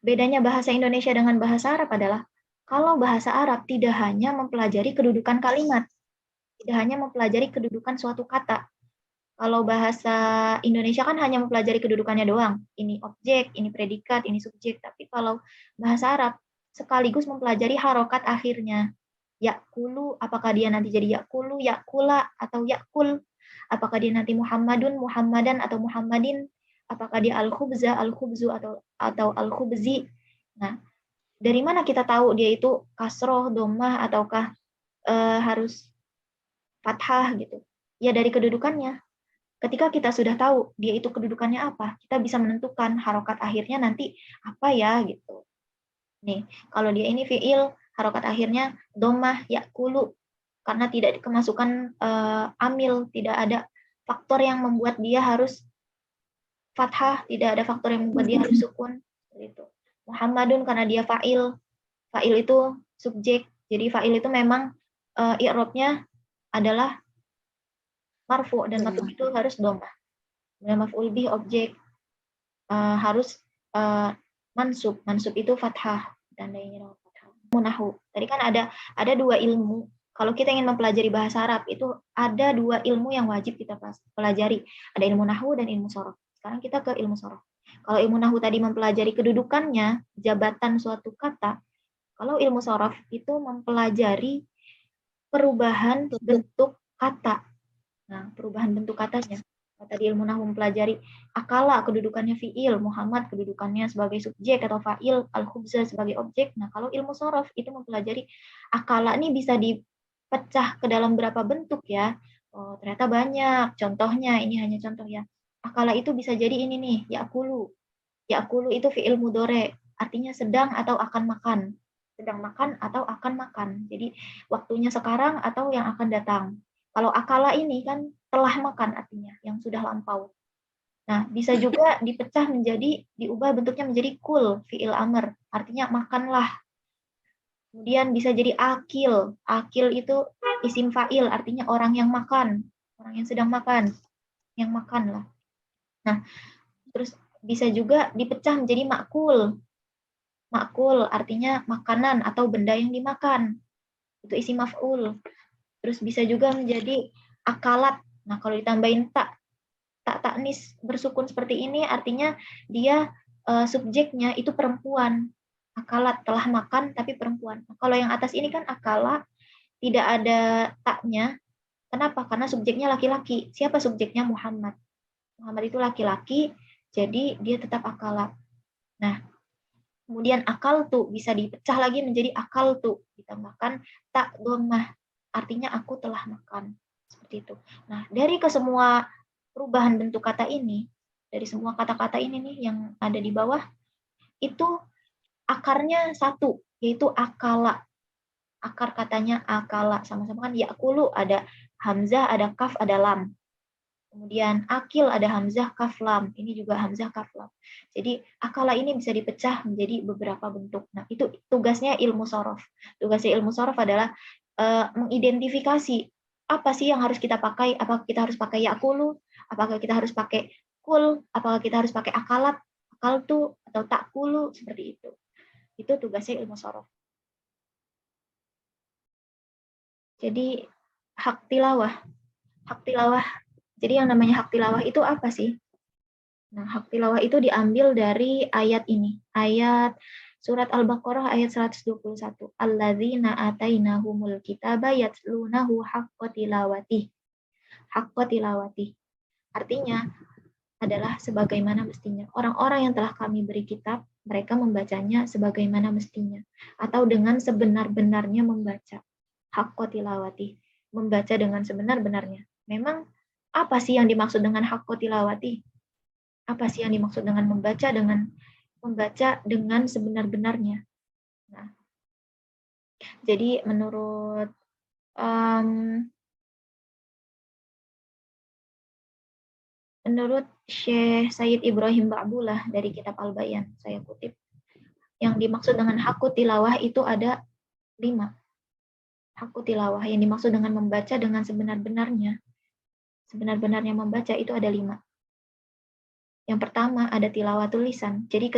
Bedanya bahasa Indonesia dengan bahasa Arab adalah, kalau bahasa Arab tidak hanya mempelajari kedudukan kalimat, tidak hanya mempelajari kedudukan suatu kata. Kalau bahasa Indonesia kan hanya mempelajari kedudukannya doang. Ini objek, ini predikat, ini subjek. Tapi kalau bahasa Arab sekaligus mempelajari harokat akhirnya. Yakulu, apakah dia nanti jadi yakulu, yakula, atau yakul. Apakah dia nanti Muhammadun, Muhammadan, atau Muhammadin. Apakah dia al-khubza, al-khubzu, atau al-khubzi. Nah, dari mana kita tahu dia itu kasroh, domah, ataukah harus fathah gitu? Ya dari kedudukannya. Ketika kita sudah tahu dia itu kedudukannya apa, kita bisa menentukan harokat akhirnya nanti apa ya gitu. Nih, kalau dia ini fiil, harokat akhirnya domah yakulu, karena tidak kemasukan amil, tidak ada faktor yang membuat dia harus fathah, tidak ada faktor yang membuat dia harus sukun. Gitu. Muhammadun karena dia fa'il, fa'il itu subjek, jadi fa'il itu memang i'robnya adalah marfu, dan marfu itu harus domah. Dan maf'ul bih objek harus mansub. Mansub itu fathah, tandanya dengan fathah. Munahu. Tadi kan ada dua ilmu. Kalau kita ingin mempelajari bahasa Arab, itu ada dua ilmu yang wajib kita pelajari. Ada ilmu nahu dan ilmu sorof. Sekarang kita ke ilmu sorof. Kalau ilmu nahu tadi mempelajari kedudukannya, jabatan suatu kata. Kalau ilmu sorof itu mempelajari perubahan bentuk kata. Nah, perubahan bentuk katanya. Tadi ilmu nahwu mempelajari akala kedudukannya fiil, Muhammad kedudukannya sebagai subjek atau fa'il, al-khubza sebagai objek. Nah, kalau ilmu sorof itu mempelajari akala ini bisa dipecah ke dalam berapa bentuk ya. Oh, ternyata banyak. Contohnya, ini hanya contoh ya. Akala itu bisa jadi ini nih, yakulu. Yakulu itu fiil mudore, artinya sedang atau akan makan. Sedang makan atau akan makan. Jadi waktunya sekarang atau yang akan datang. Kalau akala ini kan telah makan artinya, yang sudah lampau. Nah, bisa juga dipecah menjadi, diubah bentuknya menjadi kul, fi'il amr, artinya makanlah. Kemudian bisa jadi akil. Akil itu isim fa'il, artinya orang yang makan, orang yang sedang makan, yang makan lah. Nah, terus bisa juga dipecah menjadi makul. Makul artinya makanan atau benda yang dimakan. Itu isim maf'ul. Terus bisa juga menjadi akalat. Nah, kalau ditambahin tak taknis bersukun seperti ini artinya dia subjeknya itu perempuan. Akalat telah makan tapi perempuan. Nah, kalau yang atas ini kan akala tidak ada taknya. Kenapa? Karena subjeknya laki-laki. Siapa subjeknya? Muhammad. Muhammad itu laki-laki, jadi dia tetap akala. Nah, kemudian akal tuh bisa dipecah lagi menjadi akal tuh, ditambahkan tak domah, artinya aku telah makan. Seperti itu. Nah, dari kesemua perubahan bentuk kata ini, dari semua kata-kata ini nih yang ada di bawah, itu akarnya satu, yaitu akala. Akar katanya akala, sama-sama kan yakulu, ada hamzah, ada kaf, ada lam. Kemudian akil ada hamzah kaf lam, ini juga hamzah kaf lam. Jadi akala ini bisa dipecah menjadi beberapa bentuk. Nah, itu tugasnya ilmu sorof. Tugasnya ilmu sorof adalah mengidentifikasi apa sih yang harus kita pakai. Apakah kita harus pakai yakulu, apakah kita harus pakai kul, apakah kita harus pakai akalat, akaltu, atau takulu, seperti itu. Itu tugasnya ilmu sorof. Jadi hak tilawah. Hak tilawah. Jadi yang namanya hak tilawah itu apa sih? Nah, hak tilawah itu diambil dari ayat ini. Ayat surat Al-Baqarah ayat 121. Alladzina atainahumul kitaba yatlunahu haqqa tilawatih. Haqqa tilawatih. Artinya adalah sebagaimana mestinya. Orang-orang yang telah kami beri kitab, mereka membacanya sebagaimana mestinya. Atau dengan sebenar-benarnya membaca. Haqqa tilawatih. Membaca dengan sebenar-benarnya. Memang apa sih yang dimaksud dengan haqqa tilawatih? Apa sih yang dimaksud dengan membaca dengan sebenar-benarnya? Nah, jadi menurut Syekh Sayyid Ibrahim Ba'bullah dari kitab Al-Bayan, saya kutip, yang dimaksud dengan hakku tilawah itu ada 5. Hakku tilawah yang dimaksud dengan membaca dengan sebenar-benarnya. Sebenar-benarnya membaca itu ada 5. Yang pertama ada tilawatul lisan. Jadi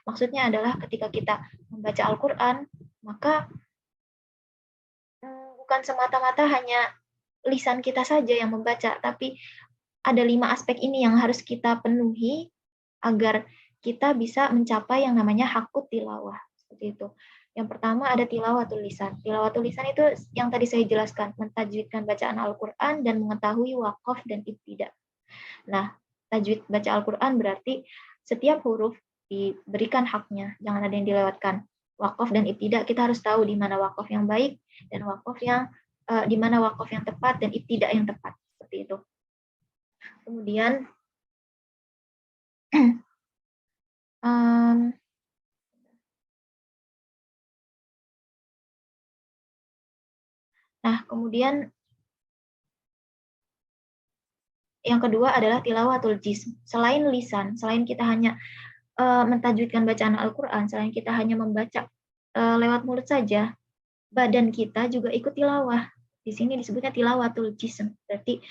maksudnya adalah ketika kita membaca Al-Quran, maka bukan semata-mata hanya lisan kita saja yang membaca, tapi ada 5 aspek ini yang harus kita penuhi agar kita bisa mencapai yang namanya hakut tilawah. Seperti itu. Yang pertama ada tilawatul lisan. Tilawatul lisan itu yang tadi saya jelaskan, mentajwidkan bacaan Al-Quran dan mengetahui waqaf dan ibtidah. Nah, tajwid baca Al-Quran berarti setiap huruf diberikan haknya, jangan ada yang dilewatkan. Waqaf dan ibtidah kita harus tahu di mana waqaf yang baik dan waqaf yang di mana waqaf yang tepat dan ibtidah yang tepat, seperti itu. Kemudian kemudian yang kedua adalah tilawatul jism. Selain lisan, selain kita hanya mentajwidkan bacaan Al-Quran, selain kita hanya membaca lewat mulut saja, badan kita juga ikut tilawah. Di sini disebutnya tilawatul jism. Berarti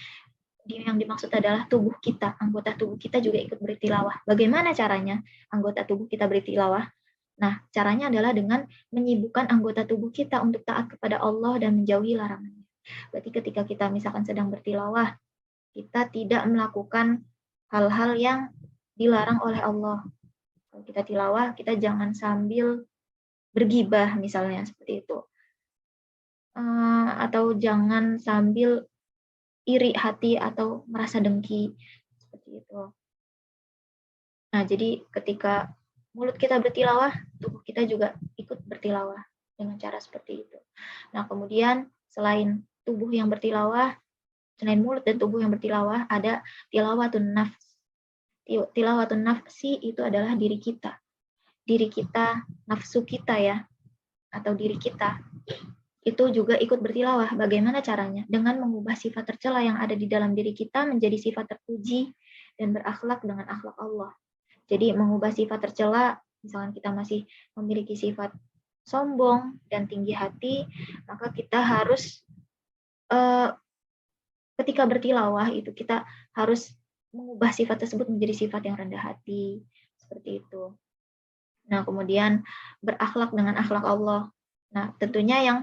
yang dimaksud adalah tubuh kita, anggota tubuh kita juga ikut bertilawah. Bagaimana caranya anggota tubuh kita bertilawah? Nah, caranya adalah dengan menyibukkan anggota tubuh kita untuk taat kepada Allah dan menjauhi larangannya. Berarti ketika kita misalkan sedang bertilawah, kita tidak melakukan hal-hal yang dilarang oleh Allah. Kalau kita tilawah, kita jangan sambil bergibah misalnya, seperti itu. Atau jangan sambil iri hati atau merasa dengki, seperti itu. Nah, jadi ketika mulut kita bertilawah, tubuh kita juga ikut bertilawah dengan cara seperti itu. Nah, kemudian selain tubuh yang bertilawah, selain mulut dan tubuh yang bertilawah, ada tilawatun nafs. Tilawatun nafsi itu adalah diri kita. Diri kita, nafsu kita ya, atau diri kita itu juga ikut bertilawah. Bagaimana caranya? Dengan mengubah sifat tercela yang ada di dalam diri kita menjadi sifat terpuji dan berakhlak dengan akhlak Allah. Jadi mengubah sifat tercela, misalkan kita masih memiliki sifat sombong dan tinggi hati, maka kita harus ketika bertilawah itu kita harus mengubah sifat tersebut menjadi sifat yang rendah hati, seperti itu. Nah, kemudian berakhlak dengan akhlak Allah. Nah, tentunya yang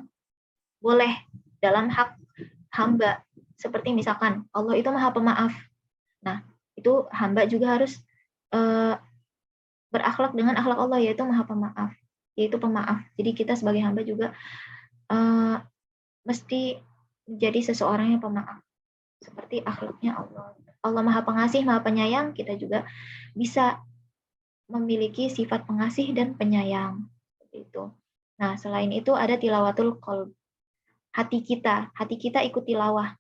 boleh dalam hak hamba. Seperti misalkan Allah itu Maha Pemaaf. Nah, itu hamba juga harus berakhlak dengan akhlak Allah, yaitu Maha Pemaaf, yaitu pemaaf. Jadi kita sebagai hamba juga mesti menjadi seseorang yang pemaaf. Seperti akhlaknya Allah. Allah Maha Pengasih, Maha Penyayang, kita juga bisa memiliki sifat pengasih dan penyayang. Seperti itu. Nah, selain itu ada tilawatul qalb. Hati kita ikut tilawah.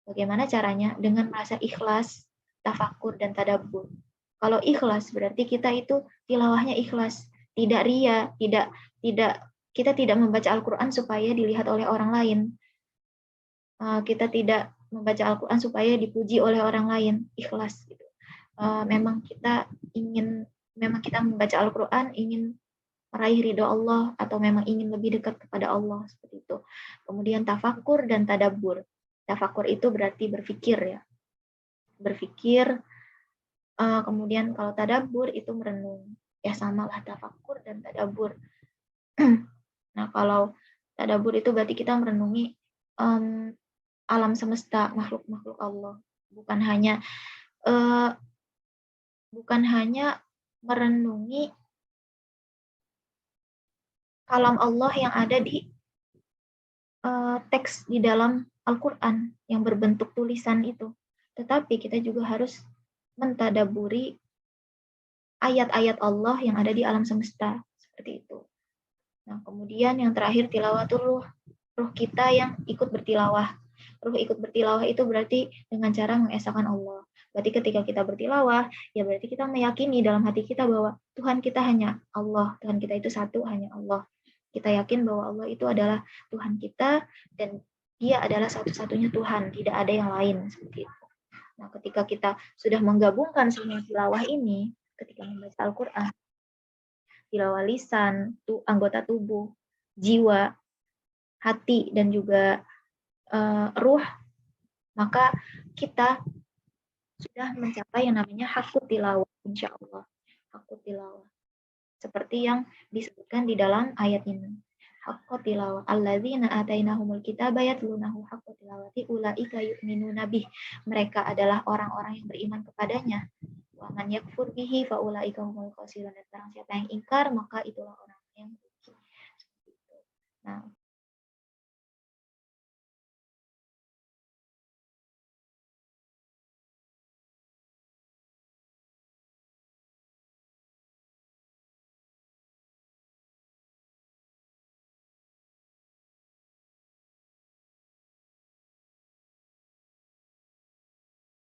Bagaimana caranya? Dengan merasa ikhlas, tafakur, dan tadabbur. Kalau ikhlas berarti kita itu tilawahnya ikhlas, tidak ria, kita tidak membaca Al-Quran supaya dilihat oleh orang lain. Kita tidak membaca Al-Quran supaya dipuji oleh orang lain, ikhlas. Gitu. Memang kita membaca Al-Quran ingin meraih ridho Allah atau memang ingin lebih dekat kepada Allah, seperti itu. Kemudian tafakur dan tadabbur. Tafakur itu berarti berpikir ya. Berpikir, kemudian kalau tadabbur itu merenung. Ya samalah tafakur dan tadabbur. Nah, kalau tadabbur itu berarti kita merenungi alam semesta, makhluk-makhluk Allah. Bukan hanya merenungi kalam Allah yang ada di teks di dalam Al-Quran yang berbentuk tulisan itu. Tetapi kita juga harus mentadaburi ayat-ayat Allah yang ada di alam semesta. Seperti itu. Nah, kemudian yang terakhir tilawatul ruh. Ruh kita yang ikut bertilawah. Ruh ikut bertilawah itu berarti dengan cara mengesahkan Allah. Berarti ketika kita bertilawah, ya berarti kita meyakini dalam hati kita bahwa Tuhan kita hanya Allah. Tuhan kita itu satu, hanya Allah. Kita yakin bahwa Allah itu adalah Tuhan kita dan Dia adalah satu-satunya Tuhan, tidak ada yang lain, seperti itu. Nah, ketika kita sudah menggabungkan semua tilawah ini, ketika membaca Al-Quran, tilawah lisan, anggota tubuh, jiwa, hati, dan juga ruh, maka kita sudah mencapai yang namanya hakut tilawah, insya Allah. Hakut tilawah. Seperti yang disebutkan di dalam ayat ini. Hakut tilawah. Alladzina atainahumul kitaba yatlunahu hakut tilawati ulaika yu'minuna bih. Mereka adalah orang-orang yang beriman kepadanya. Wa man yakfur bihi fa ulaika humul khasirun. Dan barang siapa yang ingkar, maka itulah orang yang rugi. Nah,